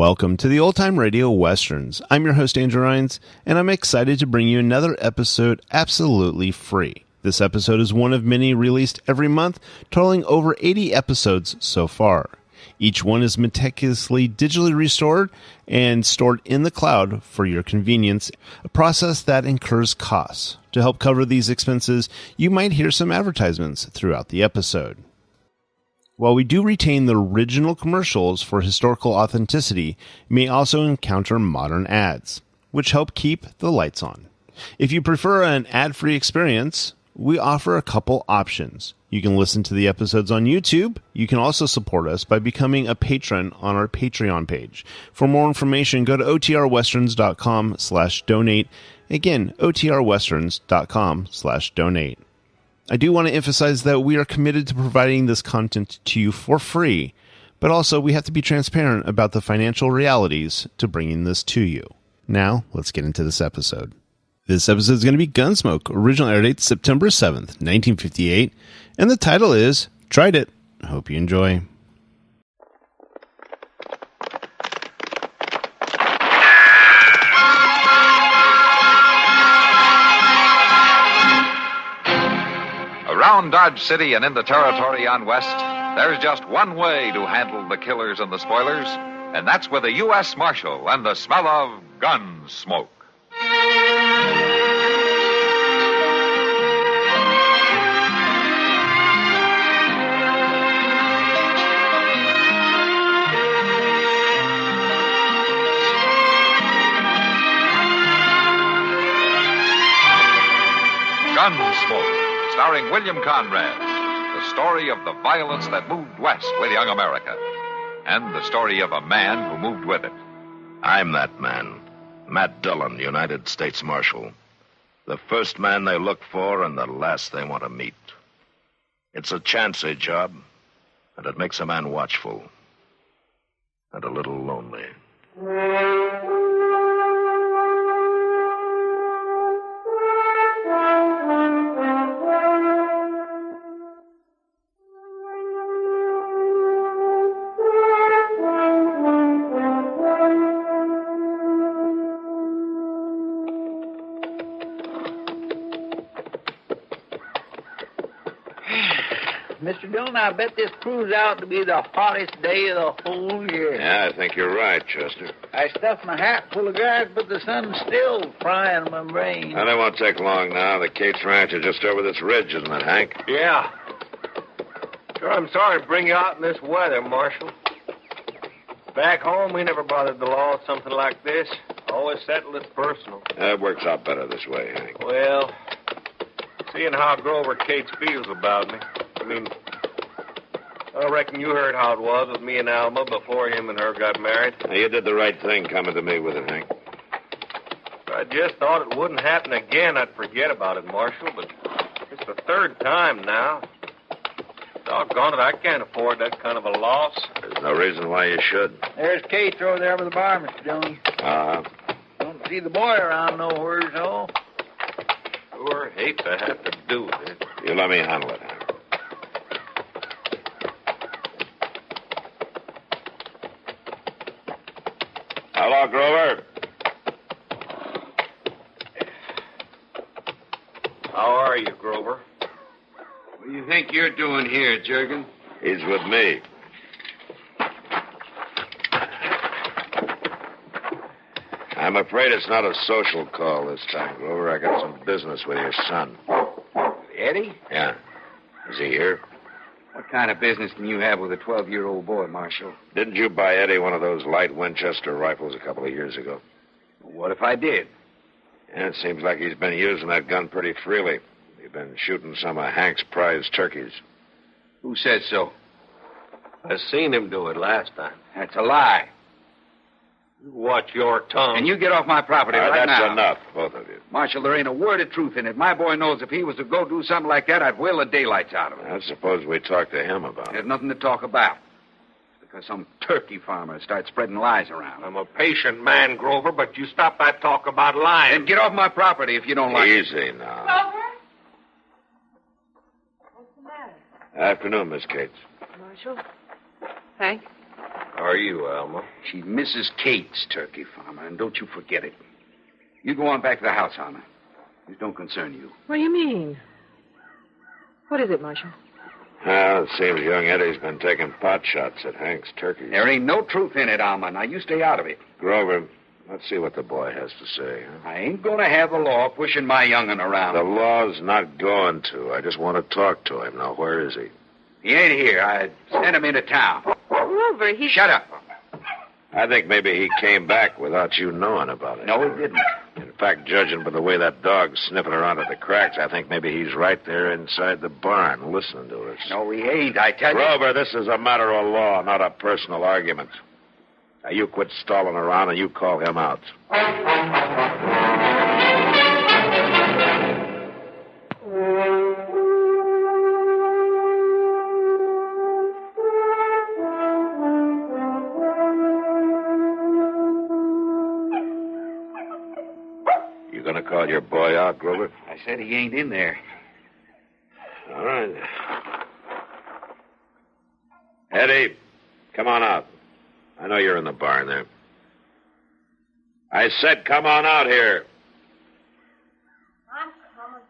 Welcome to the Old Time Radio Westerns. I'm your host, Andrew Rines, and I'm excited to bring you another episode absolutely free. This episode is one of many released every month, totaling over 80 episodes so far. Each one is meticulously digitally restored and stored in the cloud for your convenience, a process that incurs costs. To help cover these expenses, you might hear some advertisements throughout the episode. While we do retain the original commercials for historical authenticity, you may also encounter modern ads, which help keep the lights on. If you prefer an ad-free experience, we offer a couple options. You can listen to the episodes on YouTube. You can also support us by becoming a patron on our Patreon page. For more information, go to otrwesterns.com/donate. Again, otrwesterns.com/donate. I do want to emphasize that we are committed to providing this content to you for free, but also we have to be transparent about the financial realities to bringing this to you. Now, let's get into this episode. This episode is going to be Gunsmoke, original air date September 7th, 1958, and the title is Tried It. Hope you enjoy. Around Dodge City and in the territory on West, there's just one way to handle the killers and the spoilers, and that's with a U.S. Marshal and the smell of Gunsmoke. Gunsmoke, starring William Conrad, the story of the violence that moved west with young America, and the story of a man who moved with it. I'm that man, Matt Dillon, United States Marshal. The first man they look for and the last they want to meet. It's a chancy job, and it makes a man watchful and a little lonely. Mr. Dillon, I bet this proves out to be the hottest day of the whole year. Yeah, I think you're right, Chester. I stuffed my hat full of grass, but the sun's still frying my brain. Well, it won't take long now. The Cates Ranch is just over this ridge, isn't it, Hank? Yeah. Sure, I'm sorry to bring you out in this weather, Marshal. Back home, we never bothered the law with something like this. Always settled it personal. It works out better this way, Hank. Well, seeing how Grover Cates feels about me, I reckon you heard how it was with me and Alma before him and her got married. Now, you did the right thing coming to me with it, Hank. If I just thought it wouldn't happen again, I'd forget about it, Marshal, but it's the third time now. Doggone it, I can't afford that kind of a loss. There's no reason why you should. There's Kate over there by the bar, Mr. Dillon. Don't see the boy around nowhere, so. Sure hate to have to do with it. You let me handle it, Hank. Hello, Grover. How are you, Grover? What do you think you're doing here, Jurgen? He's with me. I'm afraid it's not a social call this time, Grover. I got some business with your son. Eddie? Yeah. Is he here? What kind of business can you have with a 12-year-old boy, Marshal? Didn't you buy Eddie one of those light Winchester rifles a couple of years ago? What if I did? Yeah, it seems like he's been using that gun pretty freely. He's been shooting some of Hank's prize turkeys. Who said so? I seen him do it last time. That's a lie. You watch your tongue. And you get off my property right that's now. enough, both of you. Marshal, there ain't a word of truth in it. My boy knows if he was to go do something like that, I'd boil the daylights out of him. I suppose we talk to him about There's it. nothing to talk about. It's because some turkey farmer starts spreading lies around. I'm a patient man, Grover, but you stop that talk about lying. Then get off my property if you don't like it. Easy now. Grover? What's the matter? Afternoon, Miss Cates. Marshal? Hank? Are you, Alma? She's Mrs. Kate's turkey farmer, and don't you forget it. You go on back to the house, Alma. This don't concern you. What do you mean? What is it, Marshal? Well, it seems young Eddie's been taking pot shots at Hank's turkeys. There ain't no truth in it, Alma. Now, you stay out of it. Grover, let's see what the boy has to say. Huh? I ain't going to have the law pushing my young'un around. The law's not going to. I just want to talk to him. Now, where is he? He ain't here. I sent him into town. Grover, he... Shut up. I think maybe he came back without you knowing about it. No, he didn't. In fact, judging by the way that dog's sniffing around at the cracks, I think maybe he's right there inside the barn listening to us. No, he ain't, I tell you. Grover, this is a matter of law, not a personal argument. Now, you quit stalling around and you call him out. You gonna call your boy out, Grover? I said he ain't in there. All right. Eddie, come on out. I know you're in the barn there. I said come on out here. I'm coming.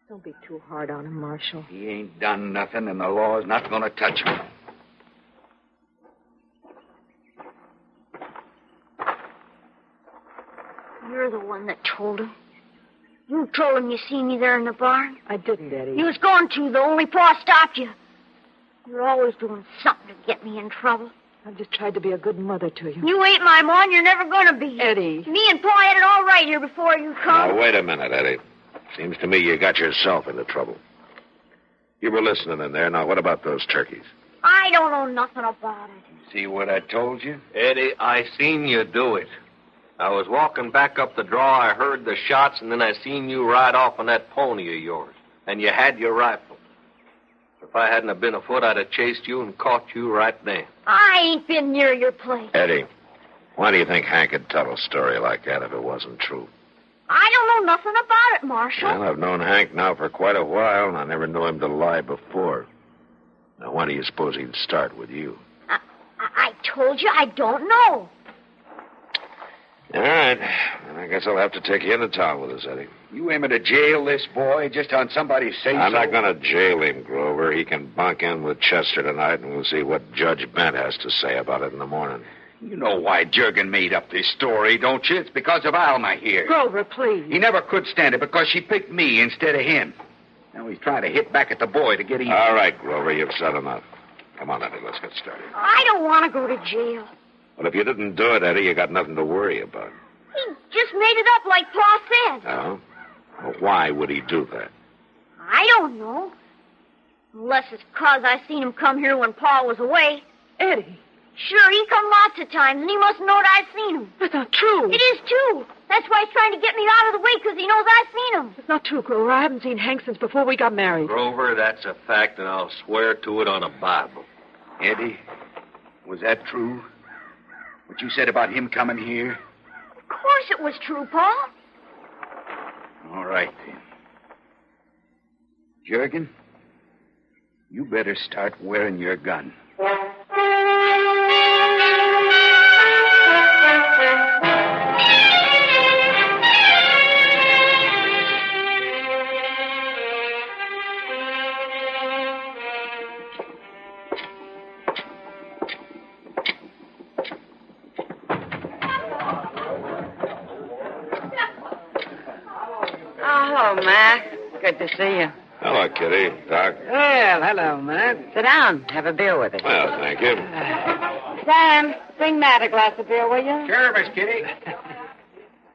Don't be too hard on him, Marshal. He ain't done nothing, and the law's not going to touch him. You're the one that told him. You told him you seen me there in the barn. I didn't, Eddie. You was going to, though. Only Pa stopped you. You're always doing something to get me in trouble. I've just tried to be a good mother to you. You ain't my ma, and you're never going to be. Eddie. Me and Pa had it all right here before you come. Now, wait a minute, Eddie. Seems to me you got yourself into trouble. You were listening in there. Now, what about those turkeys? I don't know nothing about it. See what I told you? Eddie, I seen you do it. I was walking back up the draw, I heard the shots, and then I seen you ride off on that pony of yours. And you had your rifle. If I hadn't have been afoot, I'd have chased you and caught you right then. I ain't been near your place. Eddie, why do you think Hank would tell a story like that if it wasn't true? I don't know nothing about it, Marshal. Well, I've known Hank now for quite a while, and I never knew him to lie before. Now, why do you suppose he'd start with you? I told you I don't know. All right. Then I guess I'll have to take you into town with us, Eddie. You aiming to jail this boy just on somebody's say-so? I'm not going to jail him, Grover. He can bunk in with Chester tonight, and we'll see what Judge Bent has to say about it in the morning. You know why Jurgen made up this story, don't you? It's because of Alma here. Grover, please. He never could stand it because she picked me instead of him. Now he's trying to hit back at the boy to get even. All right, Grover, you've said enough. Come on, Eddie, let's get started. I don't want to go to jail. Well, if you didn't do it, Eddie, you got nothing to worry about. He just made it up like Pa said. Oh? Well, why would he do that? I don't know. Unless it's 'cause I seen him come here when Pa was away. Eddie. Sure, he come lots of times, and he must know that I seen him. That's not true. It is, too. That's why he's trying to get me out of the way, 'cause he knows I seen him. It's not true, Grover. I haven't seen Hank since before we got married. Grover, that's a fact, and I'll swear to it on a Bible. Eddie, was that true? What you said about him coming here? Of course it was true, Pa. All right, then. Jurgen, you better start wearing your gun. Hello, Mac. Good to see you. Hello, Kitty. Doc. Well, hello, Mac. Sit down. Have a beer with us. Well, thank you. Sam, bring Matt a glass of beer, will you? Sure, Miss Kitty.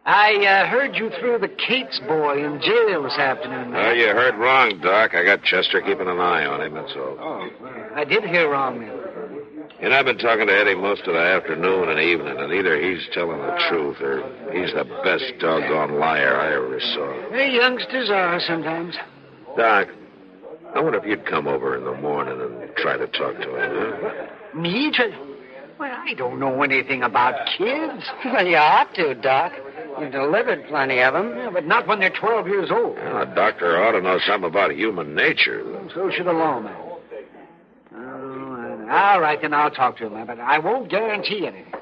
I heard you threw the Cates boy in jail this afternoon. Oh, you heard wrong, Doc. I got Chester keeping an eye on him, that's all. Oh, I did hear wrong then. And I've been talking to Eddie most of the afternoon and evening, and either he's telling the truth or he's the best doggone liar I ever saw. Hey, youngsters are sometimes. Doc, I wonder if you'd come over in the morning and try to talk to him, huh? Me? Well, I don't know anything about kids. Well, you ought to, Doc. You've delivered plenty of them. Yeah, but not when they're 12 years old. Well, a doctor ought to know something about human nature. So should a lawman. Oh, I know. All right, then I'll talk to him, but I won't guarantee anything.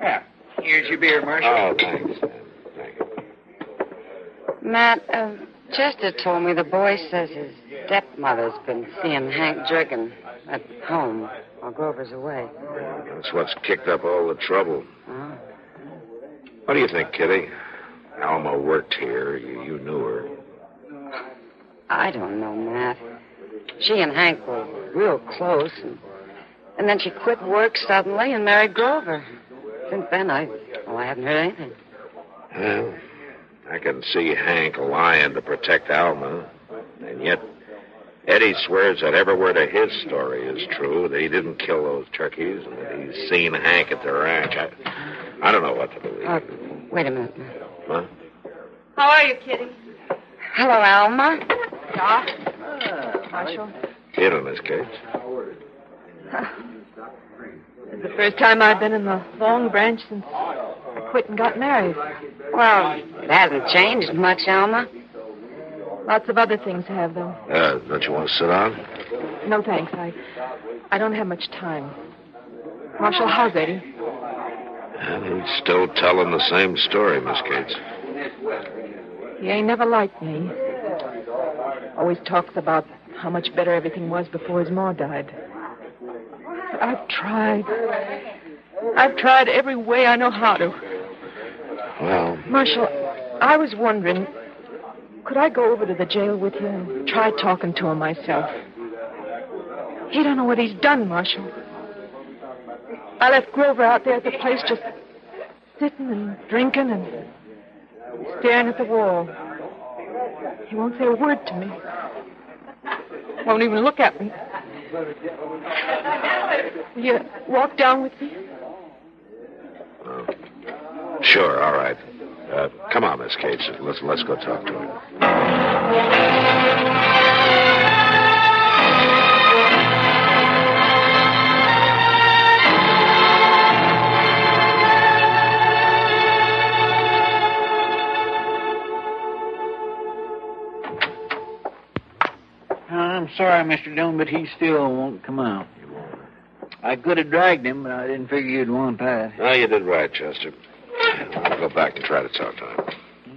Yeah. Here's your beer, Marshal. Oh, thanks, Sam. Thank you. Matt, Chester told me the boy says his stepmother's been seeing Hank Jerkin at home while Grover's away. That's what's kicked up all the trouble. Oh. What do you think, Kitty? Alma worked here. You knew her. I don't know, Matt. She and Hank were real close, and then she quit work suddenly and married Grover. Since then, I haven't heard anything. Well, I can see Hank lying to protect Alma, and yet Eddie swears that every word of his story is true, that he didn't kill those turkeys, and that he's seen Hank at the ranch. I don't know what to believe. Wait a minute. Huh? How are you, Kitty? Hello, Alma. Doc? Marshal? Here, Miss Gates. It's the first time I've been in the Long Branch since I quit and got married. Well, it hasn't changed much, Alma. Lots of other things have, though. Don't you want to sit down? No, thanks. I don't have much time. Marshal, how's Eddie? And he's still telling the same story, Miss Gates. He ain't never liked me. Always talks about how much better everything was before his ma died. I've tried every way I know how to. Well... Marshal, I was wondering, could I go over to the jail with you and try talking to him myself? He don't know what he's done, Marshal. I left Grover out there at the place just sitting and drinking and staring at the wall. He won't say a word to me. Won't even look at me. Will you walk down with me? Sure, all right. Come on, Miss Gates. Let's go talk to him. I'm sorry, Mr. Dillon, but he still won't come out. I could have dragged him, but I didn't figure you'd want that. No, you did right, Chester. I'll go back and try to talk to him.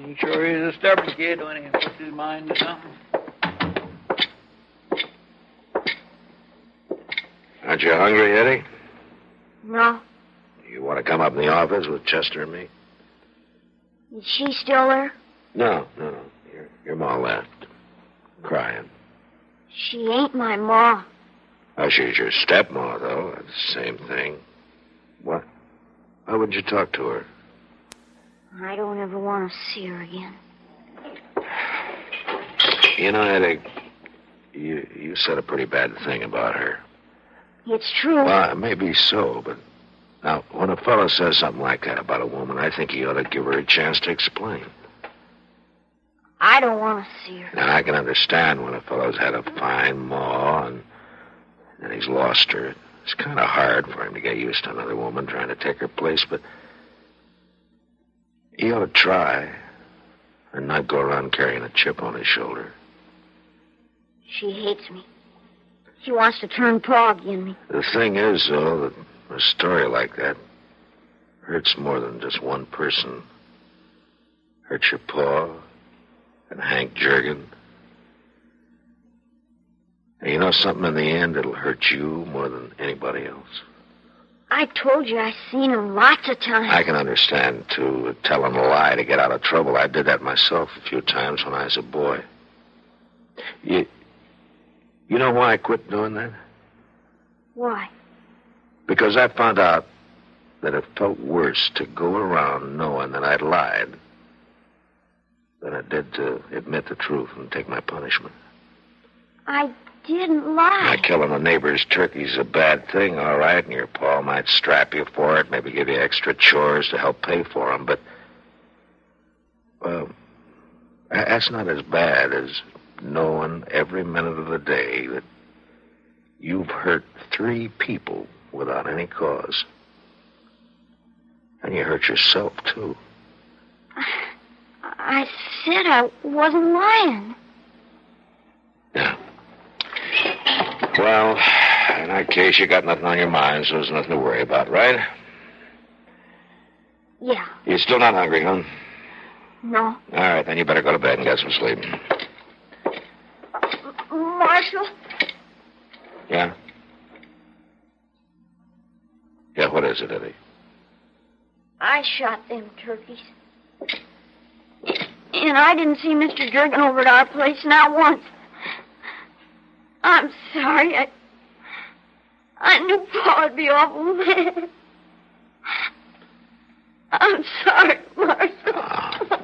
He sure is a stubborn kid when he puts his mind to something. Aren't you hungry, Eddie? No. You want to come up in the office with Chester and me? Is she still there? No. Your ma left. Crying. She ain't my ma. Oh, she's your stepma, though. That's the same thing. What? Why wouldn't you talk to her? I don't ever want to see her again. You know, Eddie, you said a pretty bad thing about her. It's true. Well, maybe so, but now, when a fellow says something like that about a woman, I think he ought to give her a chance to explain. I don't want to see her. Now, I can understand when a fellow's had a fine ma and he's lost her. It's kind of hard for him to get used to another woman trying to take her place, but he ought to try and not go around carrying a chip on his shoulder. She hates me. She wants to turn Pa against me. The thing is, though, that a story like that hurts more than just one person. Hurts your pa and Hank Jerkin. And you know something, in the end, it'll hurt you more than anybody else. I told you I seen him lots of times. I can understand, too, telling a lie to get out of trouble. I did that myself a few times when I was a boy. You know why I quit doing that? Why? Because I found out that it felt worse to go around knowing that I'd lied than it did to admit the truth and take my punishment. I didn't lie. Now, killing a neighbor's turkey's a bad thing, all right, and your pa might strap you for it, maybe give you extra chores to help pay for them, but, well, that's not as bad as knowing every minute of the day that you've hurt 3 people without any cause. And you hurt yourself, too. I said I wasn't lying. Yeah. Well, and that case, you got nothing on your mind, so there's nothing to worry about, right? Yeah. You're still not hungry, huh? No. All right, then you better go to bed and get some sleep. Marshal, Yeah? Yeah, what is it, Eddie? I shot them turkeys. And I didn't see Mr. Durkin over at our place, not once. I'm sorry. I knew Pa would be awful mad. I'm sorry, Marshal.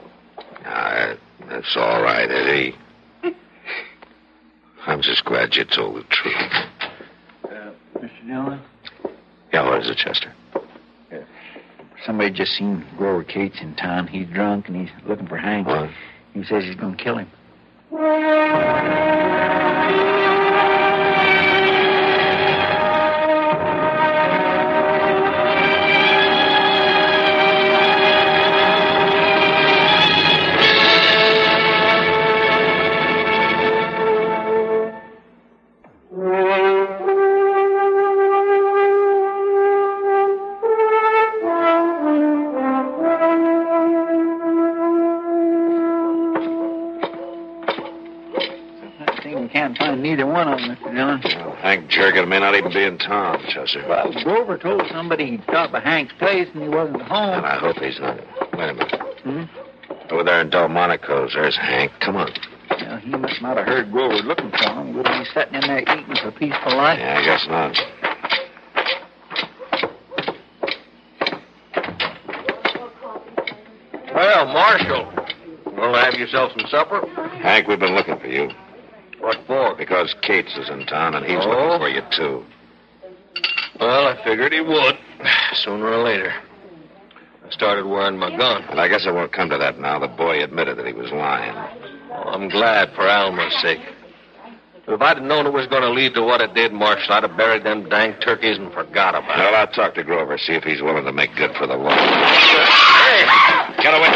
That's all right, Eddie. I'm just glad you told the truth. Mr. Dillon? Yeah, what is it, Chester? Somebody just seen Grover Cates in town. He's drunk and he's looking for Hank. What? He says he's going to kill him. Can't find neither one of them, Mr. Dillon. Well, Hank Jerkin may not even be in town, Chester. Well, Grover told somebody he'd stopped at Hank's place and he wasn't home. And I hope he's not. Wait a minute. Over there in Delmonico's, there's Hank. Come on. Well, he must not have heard Grover looking for him. Would he be sitting in there eating for peaceful life? Yeah, I guess not. Well, Marshal, want to have yourself some supper? Hank, we've been looking for you. What for? Because Cates is in town, and he's looking for you, too. Well, I figured he would, sooner or later. I started wearing my gun. And I guess it won't come to that now. The boy admitted that he was lying. Well, I'm glad for Alma's sake. If I'd have known it was going to lead to what it did, Marshal, I'd have buried them dang turkeys and forgot about it. Well, I'll talk to Grover, see if he's willing to make good for the law. Hey! Get away!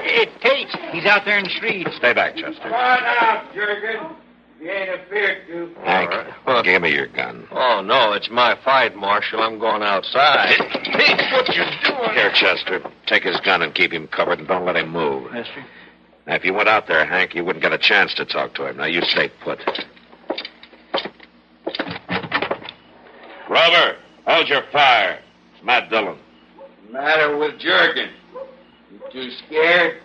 It's Cates. He's out there in the street. Stay back, Chester. Come on out, Jurgen. You ain't afeard to. Hank, Well, give me your gun. Oh, no, it's my fight, Marshal. I'm going outside. Hey, what you doing? Here, Chester. Take his gun and keep him covered and don't let him move. Mister? Now, if you went out there, Hank, you wouldn't get a chance to talk to him. Now, you stay put. Grover, hold your fire. It's Matt Dillon. What's the matter with Jurgen? You too scared?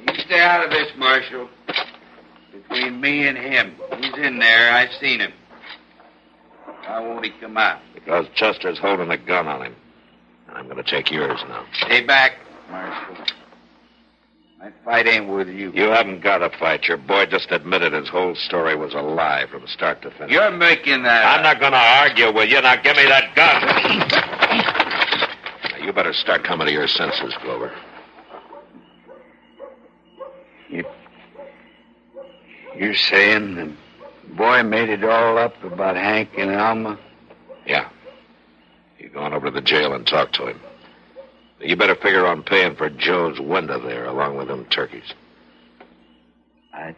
You stay out of this, Marshal. Between me and him. He's in there. I've seen him. Why won't he come out? Because Chester's holding a gun on him. I'm going to take yours now. Stay back, Marshal. My fight ain't with you. You haven't got to fight. Your boy just admitted his whole story was a lie from start to finish. You're making that I'm up. not going to argue with you. Now, give me that gun. Now, you better start coming to your senses, Grover. You're saying the boy made it all up about Hank and Alma? Yeah. You go on over to the jail and talk to him. You better figure on paying for Joe's window there, along with them turkeys. I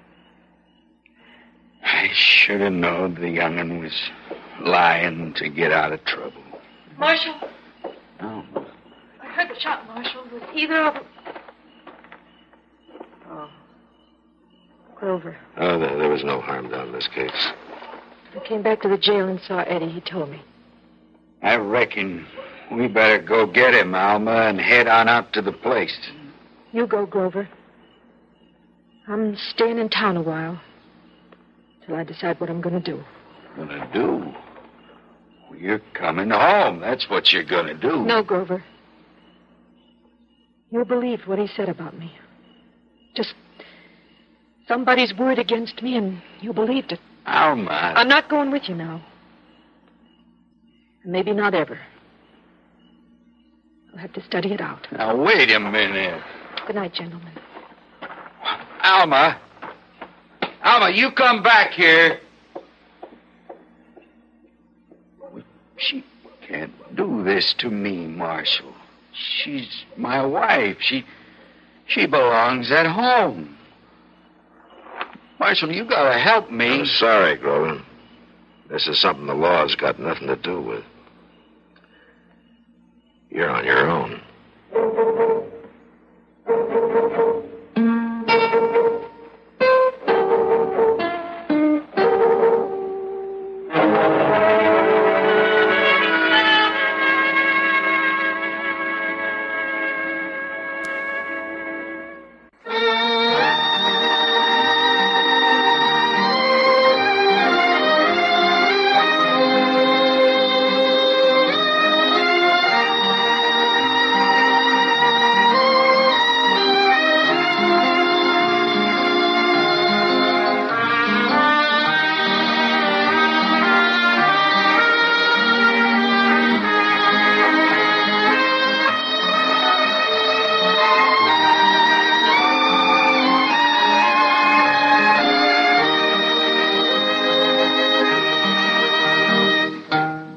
should have known the young'un was lying to get out of trouble. Marshal, No. I heard the shot, Marshal. Was either of them... Oh. Grover. Oh, there was no harm done in this case. I came back to the jail and saw Eddie. He told me. I reckon we better go get him, Alma, and head on out to the place. You go, Grover. I'm staying in town a while. Till I decide what I'm going to do. Gonna do? Well, you're coming home. That's what you're gonna do. No, Grover. You'll believe what he said about me. Just somebody's word against me, and you believed it. Alma. I'm not going with you now. And maybe not ever. I'll have to study it out. Now, wait a minute. Good night, gentlemen. Alma. Alma, you come back here. She can't do this to me, Marshal. She's my wife. She belongs at home. Marshal, you gotta help me. I'm sorry, Grover. This is something the law's got nothing to do with. You're on your own.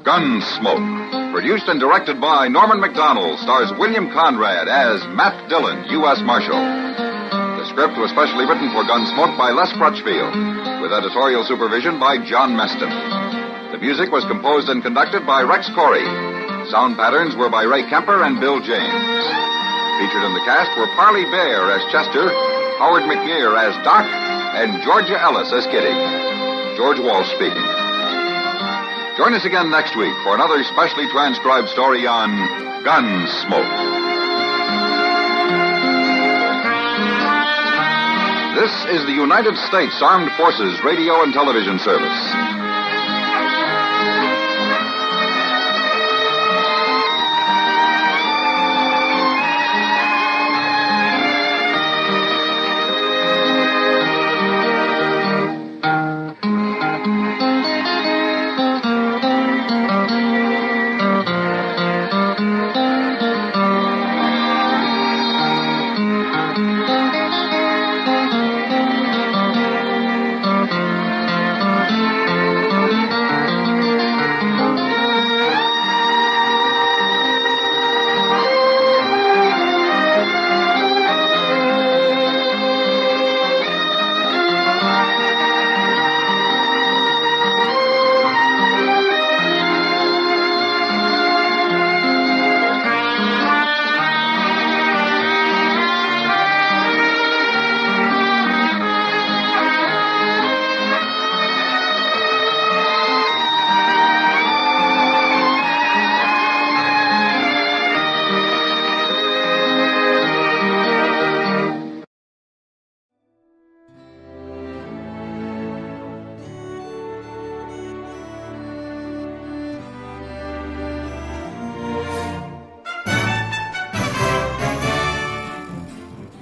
Gunsmoke, produced and directed by Norman Macdonald, stars William Conrad as Matt Dillon, U.S. Marshal. The script was specially written for Gunsmoke by Les Crutchfield, with editorial supervision by John Meston. The music was composed and conducted by Rex Corey. Sound patterns were by Ray Kemper and Bill James. Featured in the cast were Parley Bear as Chester, Howard McNear as Doc, and Georgia Ellis as Kitty. George Walsh speaking. Join us again next week for another specially transcribed story on Gunsmoke. This is the United States Armed Forces Radio and Television Service.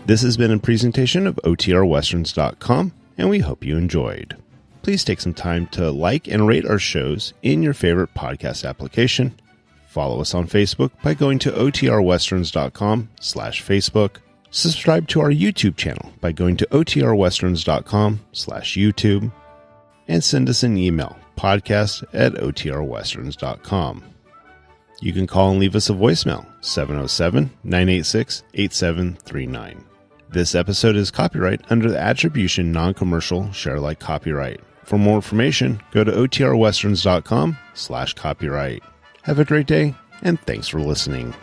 This has been a presentation of OTRWesterns.com, and we hope you enjoyed. Please take some time to like and rate our shows in your favorite podcast application. Follow us on Facebook by going to OTRWesterns.com/Facebook. Subscribe to our YouTube channel by going to OTRWesterns.com/YouTube. And send us an email, podcast@OTRWesterns.com. You can call and leave us a voicemail, 707-986-8739. This episode is copyright under the Attribution Non-Commercial Share-alike copyright. For more information, go to OTRWesterns.com/copyright. Have a great day, and thanks for listening.